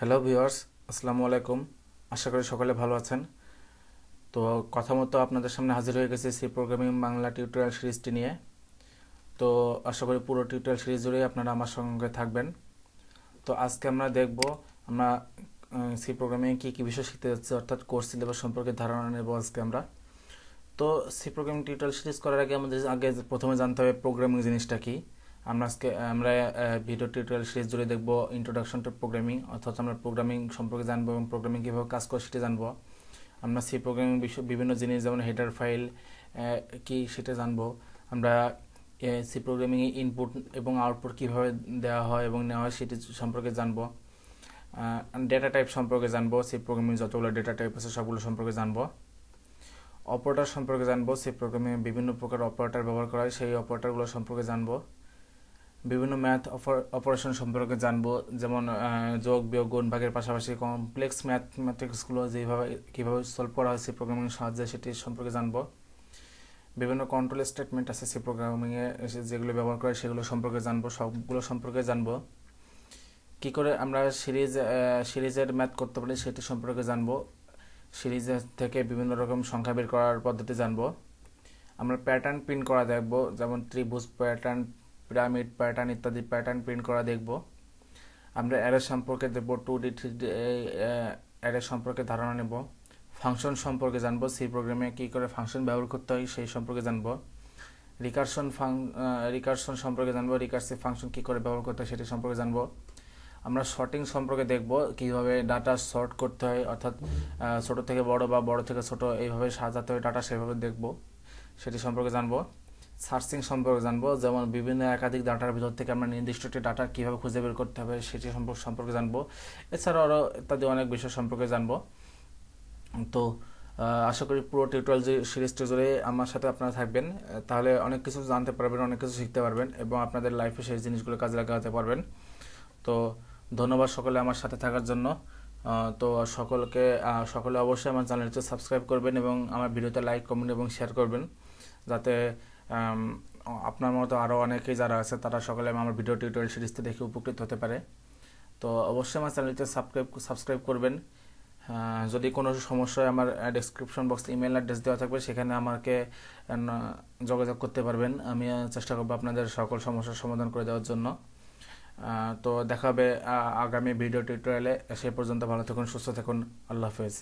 Hello viewers, আসসালামু আলাইকুম। আশা করি সকলে ভালো আছেন। তো কথা মতো আপনাদের সামনে হাজির হয়ে গেছে সি প্রোগ্রামিং বাংলা টিউটোরিয়াল সিরিজটি নিয়ে। তো আশা করি পুরো টিউটোরিয়াল সিরিজ জুড়েই আপনারা আমার সঙ্গে থাকবেন। তো আজকে আমরা দেখব আমরা সি প্রোগ্রামিং কী কী বিষয় শিখতে যাচ্ছি, অর্থাৎ কোর্স সিলেবাস সম্পর্কে ধারণা নেব আজকে আমরা। তো সি প্রোগ্রামিং টিউটোরিয়াল সিরিজ করার আগে আমাদের আগে প্রথমে জানতে হবে প্রোগ্রামিং জিনিসটা কি। আমরা ভিডিও টিউটোরিয়াল সিরিজ জুড়ে দেখব ইন্ট্রোডাকশন টু প্রোগ্রামিং, অর্থাৎ আমরা প্রোগ্রামিং সম্পর্কে জানবো এবং প্রোগ্রামিং কীভাবে কাজ করে সেটা জানবো। আমরা সি প্রোগ্রামিং বিষয় বিভিন্ন জিনিস যেমন হেডার ফাইল কি সেটা জানবো। আমরা সি প্রোগ্রামিংয়ে ইনপুট এবং আউটপুট কীভাবে দেওয়া হয় এবং নেওয়া হয় সেটি সম্পর্কে জানবো। ডেটা টাইপ সম্পর্কে জানবো, সি প্রোগ্রামিং যতগুলো ডেটা টাইপ আছে সবগুলো সম্পর্কে জানবো। অপারেটর সম্পর্কে জানবো, সি প্রোগ্রামিংয়ে বিভিন্ন প্রকার অপারেটর ব্যবহার করা হয় সেই অপারেটরগুলো সম্পর্কে জানবো। বিভিন্ন ম্যাথ অপারেশন সম্পর্কে জানবো, যেমন যোগ বিয়োগ গুণ ভাগের পাশাপাশি কমপ্লেক্স ম্যাথমেটিক্সগুলো কীভাবে সলভ করা হয় সি প্রোগ্রামিংয়ের সাহায্যে সেটি সম্পর্কে জানবো। বিভিন্ন কন্ট্রোল স্টেটমেন্ট আছে সি প্রোগ্রামিংয়ে যেগুলো ব্যবহার করে সেগুলো সম্পর্কে জানবো, সবগুলো সম্পর্কে জানবো। কী করে আমরা সিরিজের ম্যাথ করতে পারি সেটি সম্পর্কে জানবো। সিরিজের থেকে বিভিন্ন রকম সংখ্যা বের করার পদ্ধতি জানবো। আমরা প্যাটার্ন প্রিন্ট করা দেখবো, যেমন ত্রিভুজ প্যাটার্ন, পিরামিড প্যাটার্ন ইত্যাদি প্যাটার্ন প্রিন্ট করা দেখব। আমরা অ্যারে সম্পর্কে দেখব, 2D 3D অ্যারে সম্পর্কে ধারণা নেব। ফাংশন সম্পর্কে জানবো, সি প্রোগ্রামে কী করে ফাংশন ব্যবহার করতে হয় সেই সম্পর্কে জানবো। রিকারশন সম্পর্কে জানবো, রিকার্সিভ ফাংশন কী করে ব্যবহার করতে হয় সেটি সম্পর্কে জানবো। আমরা শর্টিং সম্পর্কে দেখব, কীভাবে ডাটা শর্ট করতে হয়, অর্থাৎ ছোট থেকে বড় বা বড় থেকে ছোট এইভাবে সাজাতে হয় ডাটা, সেভাবে দেখব, সেটি সম্পর্কে জানবো। সার্চিং সম্পর্কে জানবো, যেমন বিভিন্ন একাধিক ডাটার ভিতর থেকে আমরা নির্দিষ্ট একটি ডাটা কীভাবে খুঁজে বের করতে হবে সেটি সম্পর্কে জানবো। এছাড়াও আরও ইত্যাদি অনেক বিষয় সম্পর্কে জানবো। তো আশা করি পুরো টিউটোরিয়াল সিরিজটি জুড়ে আমার সাথে আপনারা থাকবেন, তাহলে অনেক কিছু জানতে পারবেন, অনেক কিছু শিখতে পারবেন এবং আপনাদের লাইফে সেই জিনিসগুলো কাজে লাগাতে পারবেন। তো ধন্যবাদ সকলে আমার সাথে থাকার জন্য। তো সকলে অবশ্যই আমার চ্যানেলটি সাবস্ক্রাইব করবেন এবং আমার ভিডিওতে লাইক, কমেন্ট এবং শেয়ার করবেন, যাতে আপনার মতো আরও অনেকেই যারা আছে তারা সকলে আমার ভিডিও টিউটোরিয়াল সিরিজটি দেখে উপকৃত হতে পারে। তো অবশ্যই আমার চ্যানেলটি সাবস্ক্রাইব করবেন। যদি কোনো সমস্যা হয় আমার ডেসক্রিপশন বক্সে ইমেল অ্যাড্রেস দেওয়া থাকবে, সেখানে আমাকে যোগাযোগ করতে পারবেন। আমি চেষ্টা করবো আপনাদের সকল সমস্যার সমাধান করে দেওয়ার জন্য। তো দেখা হবে আগামী ভিডিও টিউটোরিয়ালে। সে পর্যন্ত ভালো থাকুন, সুস্থ থাকুন। আল্লাহ হাফেজ।